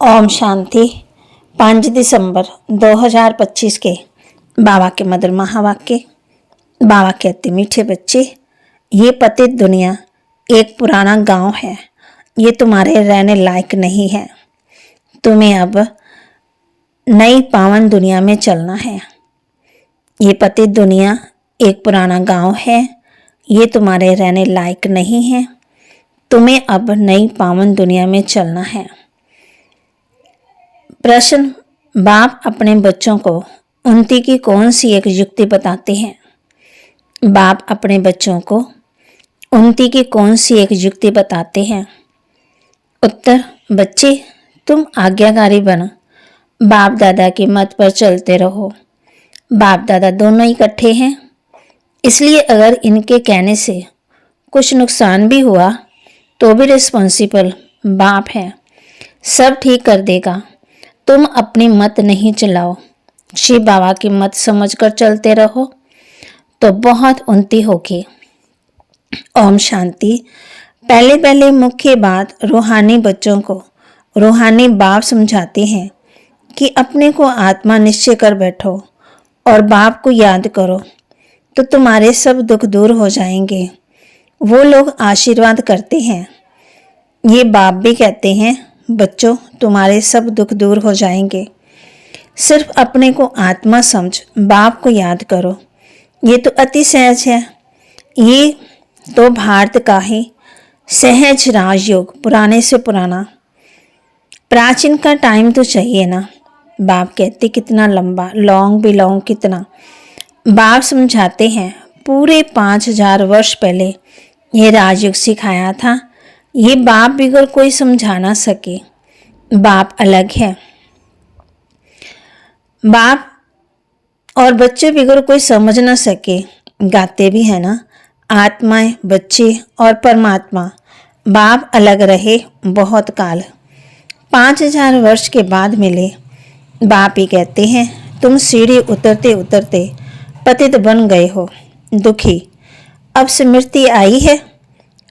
ओम शांति। 5 दिसंबर 2025 के बाबा के मधुर महावाक्य। बाबा कहते मीठे बच्चे, ये पतित दुनिया एक पुराना गांव है। ये तुम्हारे रहने लायक नहीं है। तुम्हें अब नई पावन दुनिया में चलना है। ये पतित दुनिया एक पुराना गांव है। ये तुम्हारे रहने लायक नहीं है। तुम्हें अब नई पावन दुनिया में चलना है। प्रश्न, बाप अपने बच्चों को उन्नति की कौन सी एक युक्ति बताते हैं? बाप अपने बच्चों को उन्नति की कौन सी एक युक्ति बताते हैं? उत्तर, बच्चे तुम आज्ञाकारी बनो, बाप दादा की मत पर चलते रहो। बाप दादा दोनों इकट्ठे हैं, इसलिए अगर इनके कहने से कुछ नुकसान भी हुआ तो भी रिस्पॉन्सिबल बाप है, सब ठीक कर देगा। तुम अपनी मत नहीं चलाओ, शिव बाबा की मत समझकर चलते रहो तो बहुत उन्नति होगी। ओम शांति। पहले पहले मुख्य बात रूहानी बच्चों को रूहानी बाप समझाते हैं कि अपने को आत्मा निश्चय कर बैठो और बाप को याद करो तो तुम्हारे सब दुख दूर हो जाएंगे। वो लोग आशीर्वाद करते हैं। ये बाप भी कहते हैं, बच्चों तुम्हारे सब दुख दूर हो जाएंगे। सिर्फ अपने को आत्मा समझ बाप को याद करो। ये तो अति सहज है। ये तो भारत का ही सहज राजयोग, पुराने से पुराना प्राचीन का टाइम तो चाहिए ना। बाप कहते कितना लंबा, लॉन्ग बिलोंग कितना। बाप समझाते हैं पूरे 5000 वर्ष पहले ये राजयोग सिखाया था। ये बाप बिगड़ कोई समझा ना सके। बाप अलग है। बाप और बच्चे बिगड़ कोई समझ ना सके। गाते भी है ना, आत्माएं, बच्चे और परमात्मा बाप अलग रहे बहुत काल। 5000 वर्ष के बाद मिले। बाप ही कहते हैं, तुम सीढ़ी उतरते उतरते पतित बन गए हो, दुखी। अब स्मृति आई है।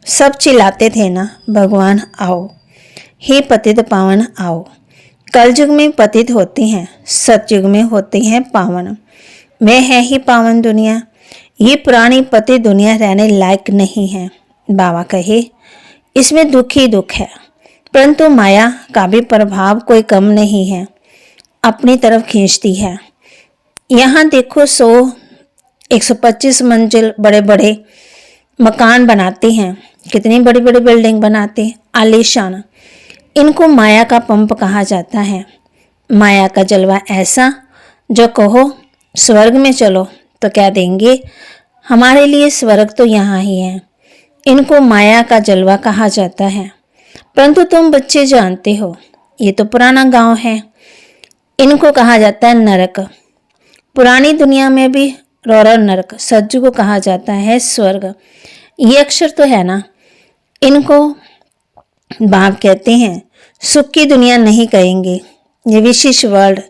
सब चिल्लाते थे ना, भगवान आओ, हे पतित पावन आओ। कलयुग में पतित होते हैं, सतयुग में होते हैं पावन। मैं है ही पावन दुनिया। ये पुरानी पतित दुनिया रहने लायक नहीं है। बाबा कहे इसमें दुख ही दुख है, परंतु माया का भी प्रभाव कोई कम नहीं है, अपनी तरफ खींचती है। यहाँ देखो 100-125 मंजिल बड़े बड़े मकान बनाते हैं, कितनी बड़ी बड़ी बिल्डिंग बनाते हैं, आलीशान। इनको माया का पंप कहा जाता है। माया का जलवा ऐसा, जो कहो स्वर्ग में चलो तो क्या देंगे, हमारे लिए स्वर्ग तो यहाँ ही है। इनको माया का जलवा कहा जाता है। परंतु तुम बच्चे जानते हो ये तो पुराना गांव है। इनको कहा जाता है नरक। पुरानी दुनिया में भी रौरा नरक, सज्जू को कहा जाता है स्वर्ग। ये अक्षर तो है ना। इनको बाप कहते हैं सुख की दुनिया नहीं कहेंगे, ये विशेष वर्ड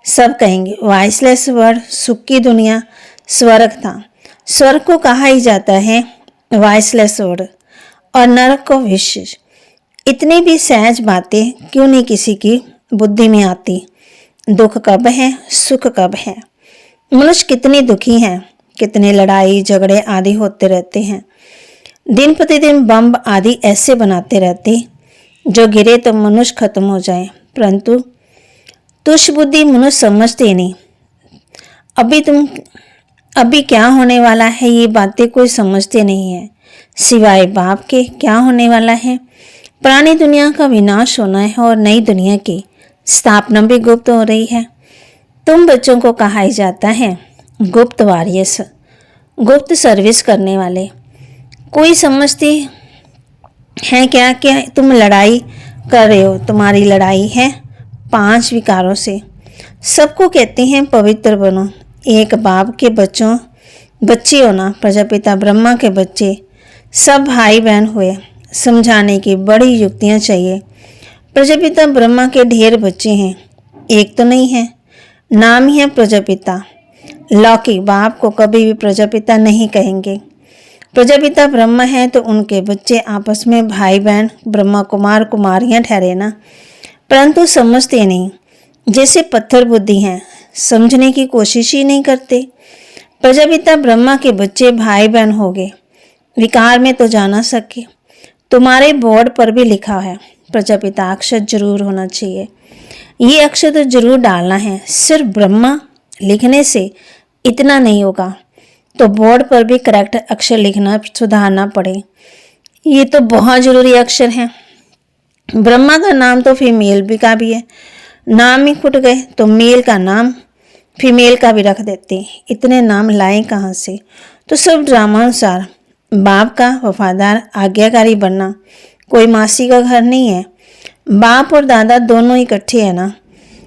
सब कहेंगे। वॉइसलेस वर्ड सुख की दुनिया स्वर्ग था। स्वर्ग को कहा ही जाता है वॉइसलेस वर्ड, और नरक को विशेष। इतनी भी सहज बातें क्यों नहीं किसी की बुद्धि में आती। दुख कब है, सुख कब है। मनुष्य कितने दुखी हैं, कितने लड़ाई झगड़े आदि होते रहते हैं। दिन प्रतिदिन बम आदि ऐसे बनाते रहते जो गिरे तो मनुष्य खत्म हो जाए, परंतु तुच्छ बुद्धि मनुष्य समझते ही नहीं। अभी क्या होने वाला है ये बातें कोई समझते नहीं है, सिवाय बाप के। क्या होने वाला है, पुरानी दुनिया का विनाश होना है और नई दुनिया की स्थापना भी गुप्त हो रही है। तुम बच्चों को कहा ही जाता है गुप्त वॉरियर्स, गुप्त सर्विस करने वाले। कोई समझती है क्या कि तुम लड़ाई कर रहे हो। तुम्हारी लड़ाई है 5 विकारों से। सबको कहते हैं पवित्र बनो, एक बाप के बच्चे हो ना, प्रजापिता ब्रह्मा के बच्चे, सब भाई बहन हुए। समझाने की बड़ी युक्तियाँ चाहिए। प्रजापिता ब्रह्मा के ढेर बच्चे हैं, एक तो नहीं है। नाम ही है प्रजापिता। लौकिक बाप को कभी भी प्रजापिता नहीं कहेंगे। प्रजापिता ब्रह्मा है तो उनके बच्चे आपस में भाई बहन, ब्रह्मा कुमार कुमारियां ठहरे ना। परंतु समझते नहीं, जैसे पत्थर बुद्धि हैं, समझने की कोशिश ही नहीं करते। प्रजापिता ब्रह्मा के बच्चे भाई बहन हो गए, विकार में तो जा ना सके। तुम्हारे बोर्ड पर भी लिखा है प्रजापिता अक्षर जरूर होना चाहिए, ये अक्षर तो जरूर डालना है। सिर्फ ब्रह्मा लिखने से इतना नहीं होगा, तो बोर्ड पर भी करेक्ट अक्षर लिखना सुधारना पड़े। ये तो बहुत जरूरी अक्षर है। ब्रह्मा का नाम तो फीमेल भी का भी है, नाम ही खुट गए तो मेल का नाम फीमेल का भी रख देते। इतने नाम लाए कहाँ से? तो सब ड्रामा अनुसार बाप का वफादार आज्ञाकारी बनना कोई मासी का घर नहीं है। बाप और दादा दोनों इकट्ठे हैं ना,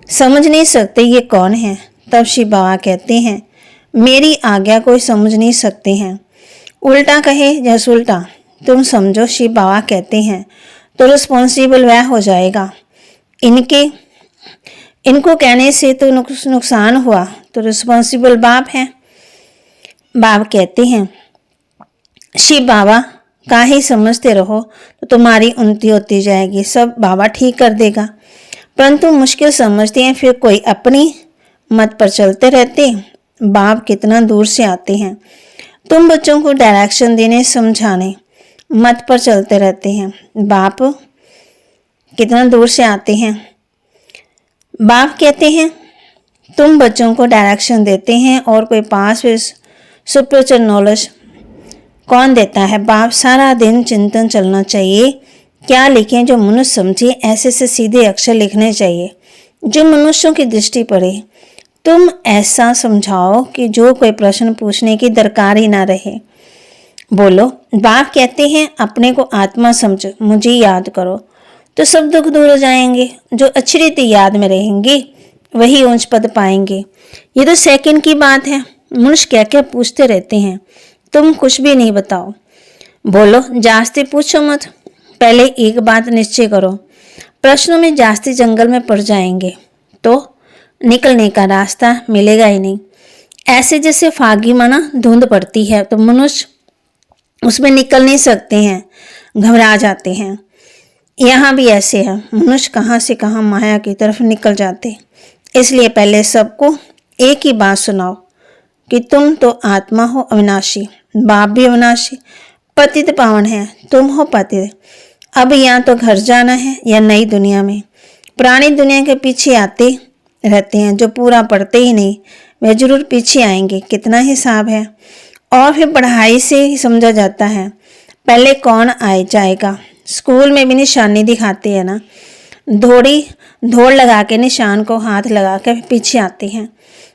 समझ नहीं सकते ये कौन है। तब शिव बाबा कहते हैं मेरी आज्ञा कोई समझ नहीं सकते हैं। उल्टा कहे या सुलटा तुम समझो, शिव बाबा कहते हैं तो रिस्पॉन्सिबल वह हो जाएगा। इनको कहने से तो नुकसान हुआ तो रिस्पॉन्सिबल बाप है। बाप कहते हैं शिव बाबा का ही समझते रहो तो तुम्हारी उन्नति होती जाएगी, सब बाबा ठीक कर देगा। परंतु मुश्किल समझते हैं, फिर कोई अपनी मत पर चलते रहते। बाप कितना दूर से आते हैं, तुम बच्चों को डायरेक्शन देने समझाने मत पर चलते रहते हैं। बाप कितना दूर से आते हैं। बाप कहते हैं तुम बच्चों को डायरेक्शन देते हैं और कोई पास में सुपरचर नॉलेज कौन देता है? बाप सारा दिन चिंतन चलना चाहिए, क्या लिखें जो मनुष्य समझे। ऐसे से सीधे अक्षर लिखने चाहिए जो मनुष्यों की दृष्टि पड़े। तुम ऐसा समझाओ कि जो कोई प्रश्न पूछने की दरकार ही ना रहे। बोलो। बाप कहते हैं अपने को आत्मा समझो, मुझे याद करो तो सब दुख दूर हो जाएंगे। जो अच्छी रीति याद में रहेंगे वही ऊंच पद पाएंगे। ये तो सेकंड की बात है। मनुष्य क्या क्या पूछते रहते हैं, तुम कुछ भी नहीं बताओ। बोलो जास्ती पूछो मत, पहले एक बात निश्चय करो। प्रश्नों में जास्ती जंगल में पड़ जाएंगे तो निकलने का रास्ता मिलेगा ही नहीं। ऐसे जैसे फागी माना धुंध पड़ती है तो मनुष्य उसमें निकल नहीं सकते हैं, घबरा जाते हैं। यहाँ भी ऐसे है, मनुष्य कहाँ से कहाँ माया की तरफ निकल जाते। इसलिए पहले सबको एक ही बात सुनाओ कि तुम तो आत्मा हो अविनाशी, बाप भी अविनाशी, पतित पावन है, तुम हो पतित। अब या तो घर जाना है या नई दुनिया में। पुरानी दुनिया के पीछे आते रहते हैं, जो पूरा पढ़ते ही नहीं वे जरूर पीछे आएंगे। कितना हिसाब है। और फिर पढ़ाई से ही समझा जाता है पहले कौन आए जाएगा। स्कूल में भी निशानी दिखाते हैं ना, दौड़ लगा के निशान को हाथ लगा के पीछे आते हैं।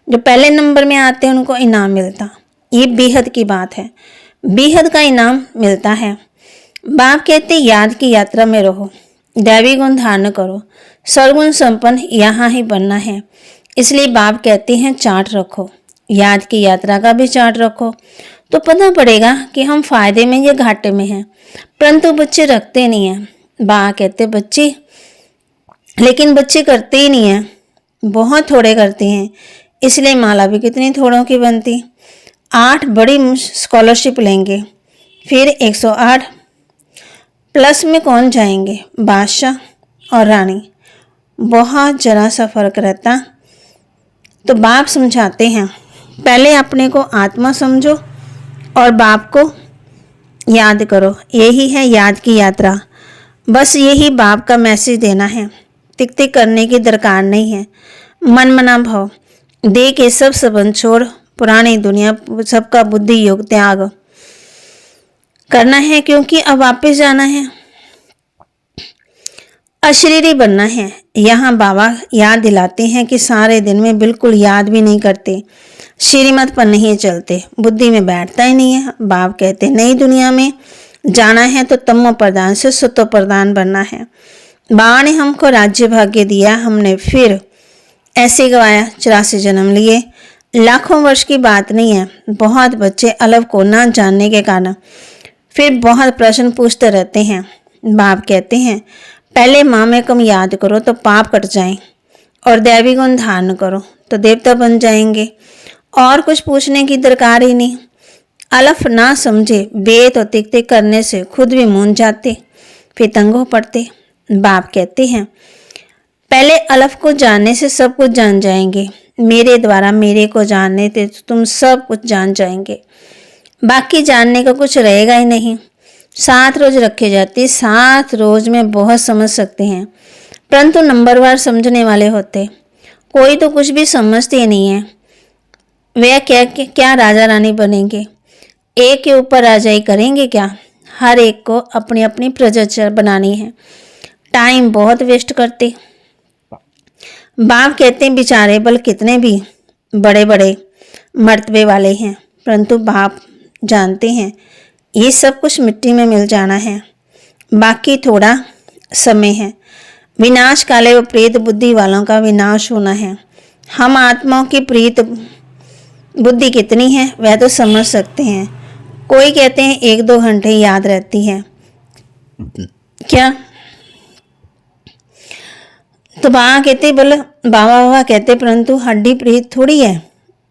जो पहले नंबर में आते हैं उनको इनाम मिलता। ये बेहद की बात है, बेहद का इनाम मिलता है। बाप कहते याद की यात्रा में रहो, दैवी गुण धारण करो, सर्वगुण संपन्न यहाँ ही बनना है। इसलिए बाप कहते हैं चार्ट रखो, याद की यात्रा का भी चार्ट रखो तो पता पड़ेगा कि हम फायदे में या घाटे में हैं। परंतु बच्चे रखते नहीं हैं। बाप कहते बच्चे, लेकिन बच्चे करते ही नहीं हैं, बहुत थोड़े करते हैं। इसलिए माला भी कितनी थोड़ों की बनती। 8 बड़ी स्कॉलरशिप लेंगे, फिर 108 प्लस में कौन जाएंगे? बादशाह और रानी। बहुत जरा सा फर्क रहता। तो बाप समझाते हैं पहले अपने को आत्मा समझो और बाप को याद करो। यही है याद की यात्रा। बस यही बाप का मैसेज देना है। तिक तिक करने की दरकार नहीं है। मन मना भाव दे के सब संबंध छोड़ पुरानी दुनिया सबका बुद्धि योग त्याग करना है, क्योंकि अब वापस जाना है, अशरीरी बनना है। यहाँ बाबा याद दिलाते हैं कि सारे दिन में बिल्कुल याद भी नहीं करते, श्रीमत पर नहीं चलते, बुद्धि में बैठता ही नहीं है। बाप कहते नई दुनिया में जाना है तो तमो प्रधान से सतो प्रधान बनना है। बाबा ने हमको राज्य भाग्य दिया, हमने फिर ऐसे गवाया 84 जन्म लिए। लाखों वर्ष की बात नहीं है। बहुत बच्चे अलग को ना जानने के कारण फिर बहुत प्रश्न पूछते रहते हैं। बाप कहते हैं पहले माँ में कम याद करो तो पाप कट जाएं, और दैवी गुण धारण करो तो देवता बन जाएंगे। और कुछ पूछने की दरकार ही नहीं। अलफ ना समझे बेत और तिक तिक करने से खुद भी मूंझ जाते, फिर तंग हो पड़ते। बाप कहते हैं अलफ को जानने से सब कुछ जान जाएंगे। मेरे द्वारा मेरे को जानने से तुम सब कुछ जान जाएंगे, बाकी जानने का कुछ रहेगा ही नहीं। 7 रोज रखे जाते, 7 रोज में बहुत समझ सकते हैं, परंतु नंबरवार समझने वाले होते। कोई तो कुछ भी समझते ही नहीं है। वे क्या राजा रानी बनेंगे, एक के ऊपर राजाई करेंगे क्या? हर एक को अपनी अपनी प्रजा बनानी है, टाइम बहुत वेस्ट करते। बाप कहते हैं बेचारे बल कितने भी बड़े बड़े मर्तबे वाले हैं, परंतु बाप जानते हैं ये सब कुछ मिट्टी में मिल जाना है, बाकी थोड़ा समय है। विनाश काले व प्रेत बुद्धि वालों का विनाश होना है। हम आत्माओं की प्रीत बुद्धि कितनी है वह तो समझ सकते हैं। कोई कहते हैं 1-2 घंटे याद रहती है क्या? तो बाबा कहते बोले बाबा कहते परंतु हड्डी प्रीत थोड़ी है।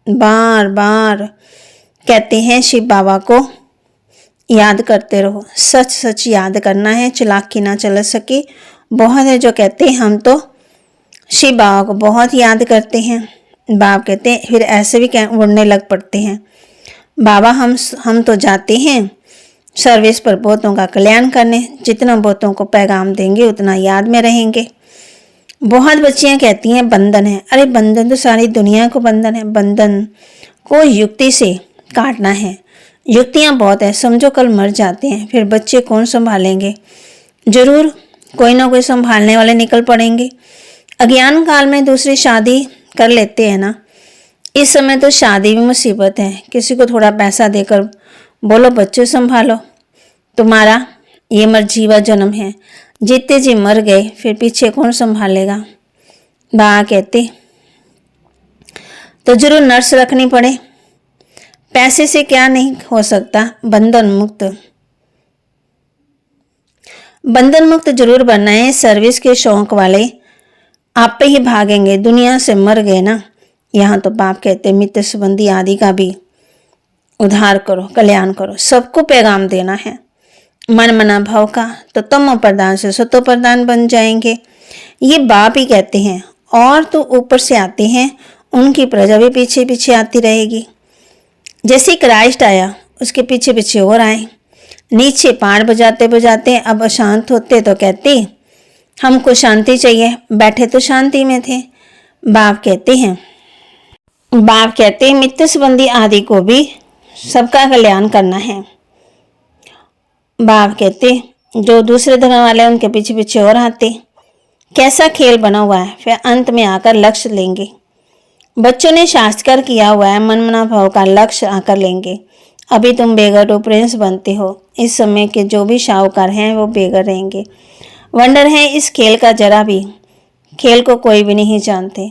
बार बार कहते हैं शिव बाबा को याद करते रहो, सच सच याद करना है, चालाकी ना चल सके। बहुत है जो कहते हैं हम तो शिव बाबा को बहुत याद करते हैं। बाप कहते हैं फिर ऐसे भी उड़ने लग पड़ते हैं। बाबा हम तो जाते हैं सर्विस पर बहुतों का कल्याण करने, जितना बहुतों को पैगाम देंगे उतना याद में रहेंगे। बहुत बच्चियां कहती हैं बंधन है। अरे बंधन तो सारी दुनिया को बंधन है, बंधन को युक्ति से काटना है। युक्तियां बहुत है, समझो कल मर जाते हैं फिर बच्चे कौन संभालेंगे? जरूर कोई ना कोई संभालने वाले निकल पड़ेंगे। अज्ञान काल में दूसरी शादी कर लेते हैं ना, इस समय तो शादी भी मुसीबत है। किसी को थोड़ा पैसा देकर बोलो बच्चे संभालो, तुम्हारा ये मर्जीवा जन्म है, जीते जी मर गए फिर पीछे कौन संभालेगा? बा कहते तो जरूर नर्स रखनी पड़े। पैसे से क्या नहीं हो सकता। बंधन मुक्त जरूर बनना है। सर्विस के शौक वाले आप पे ही भागेंगे, दुनिया से मर गए ना। यहाँ तो बाप कहते मित्र संबंधी आदि का भी उद्धार करो, कल्याण करो, सबको पैगाम देना है। मन मना भाव का तो तमो प्रधान से सतो प्रधान बन जाएंगे, ये बाप ही कहते हैं। और तो ऊपर से आते हैं, उनकी प्रजा भी पीछे पीछे आती रहेगी। जैसे क्राइस्ट आया उसके पीछे पीछे और आए। नीचे पार बजाते बजाते अब अशांत होते तो कहते हमको शांति चाहिए, बैठे तो शांति में थे। बाप कहते हैं मित्र संबंधी आदि को भी सबका कल्याण करना है। बाप कहते जो दूसरे धर्म वाले उनके पीछे पीछे और आते। कैसा खेल बना हुआ है, फिर अंत में आकर लक्ष्य लेंगे। बच्चों ने शास्त्रकार किया हुआ है, मन मना भाव का लक्ष्य आकर लेंगे। अभी तुम बेगर हो, प्रिंस बनते हो। इस समय के जो भी शाहूकार हैं वो बेगर रहेंगे। वंडर है इस खेल का, जरा भी खेल को कोई भी नहीं जानते।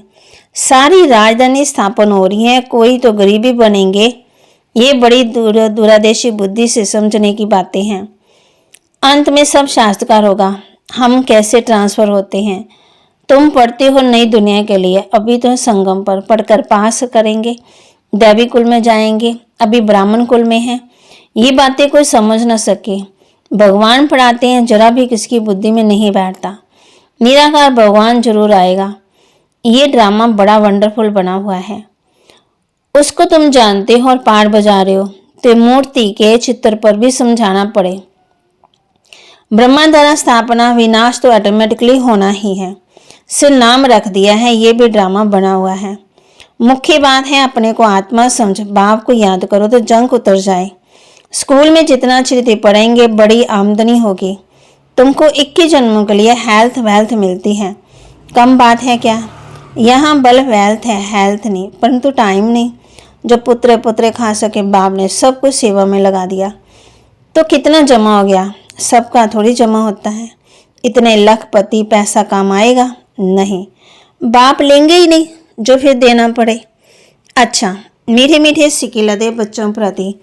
सारी राजधानी स्थापन हो रही है, कोई तो गरीबी बनेंगे। ये बड़ी दूरादेशी बुद्धि से समझने की बातें हैं। अंत में सब शास्त्रकार होगा। हम कैसे ट्रांसफर होते हैं? तुम पढ़ते हो नई दुनिया के लिए, अभी तो संगम पर पढ़कर पास करेंगे, दैवी कुल में जाएंगे, अभी ब्राह्मण कुल में हैं। ये बातें कोई समझ न सके। भगवान पढ़ाते हैं, जरा भी किसकी बुद्धि में नहीं बैठता। निराकार भगवान जरूर आएगा। ये ड्रामा बड़ा वंडरफुल बना हुआ है, उसको तुम जानते हो और पार बजा रहे हो, तो मूर्ति के चित्र पर भी समझाना पड़े। ब्रह्मा द्वारा स्थापना विनाश तो ऑटोमेटिकली होना ही है। सिर्फ नाम रख दिया है, ये भी ड्रामा बना हुआ है। मुख्य बात है अपने को आत्मा समझ, बाप को याद करो तो जंग उतर जाए। स्कूल में जितना चीज़ें पढ़ेंगे बड़ी आमदनी होगी। तुमको 21 जन्मों के लिए हेल्थ वेल्थ मिलती है, कम बात है क्या? यहाँ बल वेल्थ है, हेल्थ नहीं, परंतु टाइम नहीं। जो पुत्र पुत्र खा सके, बाप ने सब कुछ सेवा में लगा दिया तो कितना जमा हो गया? सबका थोड़ी जमा होता है। इतने लखपति पैसा काम आएगा? नहीं, बाप लेंगे ही नहीं जो फिर देना पड़े। अच्छा, मीठे मीठे सिकिलदे बच्चों प्रति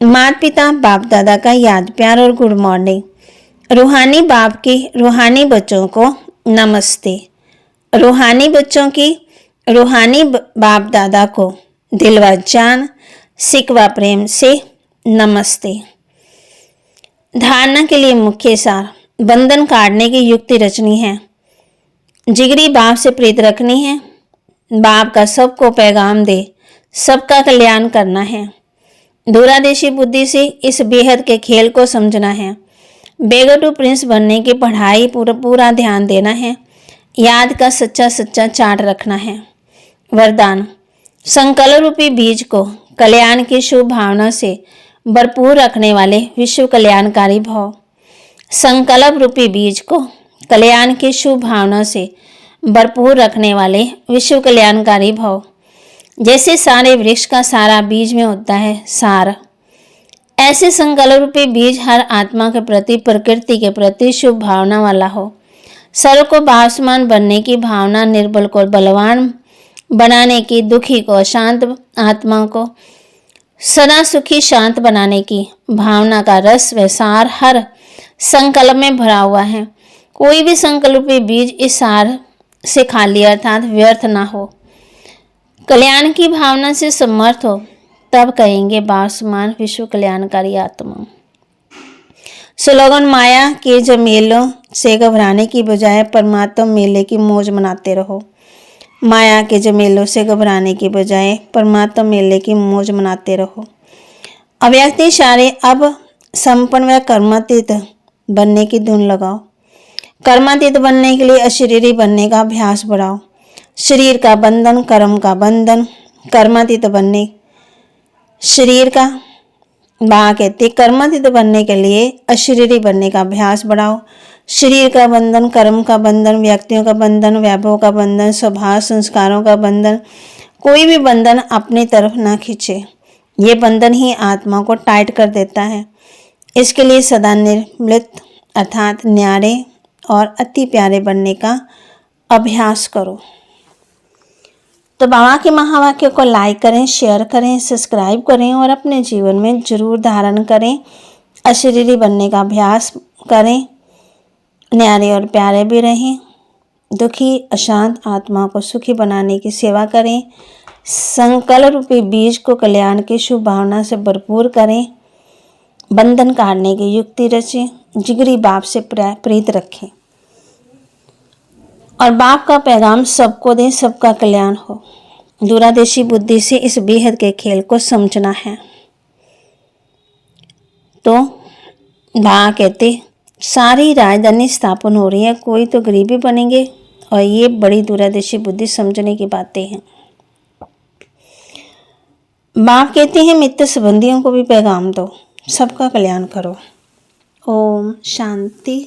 माता पिता बाप दादा का याद प्यार और गुड मॉर्निंग। रूहानी बाप की रूहानी बच्चों को नमस्ते। रूहानी बच्चों की रूहानी बाप दादा को दिलवा जान सिकवा प्रेम से नमस्ते। धारणा के लिए मुख्य सार, बंधन काटने की युक्ति रचनी है। जिगरी बाप से प्रीत रखनी है। बाप का सबको पैगाम दे, सबका कल्याण करना है। दूरदर्शी बुद्धि से इस बेहद के खेल को समझना है। बेगो टू प्रिंस बनने की पढ़ाई पूरा ध्यान देना है। याद का सच्चा सच्चा चार्ट रखना है। वरदान, संकल्प रूपी बीज को कल्याण की शुभ भावना से भरपूर रखने वाले विश्व कल्याणकारी भव। संकल्प रूपी बीज को कल्याण की शुभ भावना से भरपूर रखने वाले विश्व कल्याणकारी भव। जैसे सारे वृक्ष का सारा बीज में होता है सार, ऐसे संकल्प रूपी बीज हर आत्मा के प्रति, प्रकृति के प्रति शुभ भावना वाला हो। सर्व को भावसमान बनने की भावना, निर्बल को बलवान बनाने की, दुखी को शांत आत्मा को सदा सुखी शांत बनाने की भावना का रस व सार हर संकल्प में भरा हुआ है। कोई भी संकल्पी बीज इस सार से खाली अर्थात व्यर्थ ना हो, कल्याण की भावना से समर्थ हो, तब कहेंगे भावसमान विश्व कल्याणकारी आत्मा। स्लोगन, माया के झमेलों से घबराने की बजाय परमात्मा मेले की मौज मनाते रहो। माया के झमेलों से घबराने की बजाय परमात्मा मेले की मौज मनाते रहो। अव्यक्त इशारे अब संपन्न व कर्मातीत बनने की धुन लगाओ। कर्मातीत बनने के लिए अशरीरी बनने का अभ्यास बढ़ाओ। शरीर का बंधन, कर्म का बंधन, कर्मातीत बनने शरीर का कहते कर्मातीत बनने के लिए अशरीरी बनने का अभ्यास बढ़ाओ। शरीर का बंधन, कर्म का बंधन, व्यक्तियों का बंधन, वैभव का बंधन, स्वभाव संस्कारों का बंधन, कोई भी बंधन अपनी तरफ ना खींचे। ये बंधन ही आत्मा को टाइट कर देता है। इसके लिए सदा निर्मलित अर्थात न्यारे और अति प्यारे बनने का अभ्यास करो। तो बाबा के महावाक्य को लाइक करें, शेयर करें, सब्सक्राइब करें और अपने जीवन में जरूर धारण करें। अशरीरी बनने का अभ्यास करें, न्यारे और प्यारे भी रहें, दुखी अशांत आत्मा को सुखी बनाने की सेवा करें। संकल्प रूपी बीज को कल्याण की शुभ भावना से भरपूर करें। बंधन काटने की युक्ति रचें, जिगरी बाप से प्रीत रखें और बाप का पैगाम सबको दें, सबका कल्याण हो। दूरदर्शी बुद्धि से इस बेहद के खेल को समझना है। तो बाबा कहते सारी राजधानी स्थापन हो रही है, कोई तो गरीबी बनेंगे और ये बड़ी दूरदर्शी बुद्धि समझने की बातें हैं। बाप कहते हैं मित्र संबंधियों को भी पैगाम दो, सबका कल्याण करो। ओम शांति।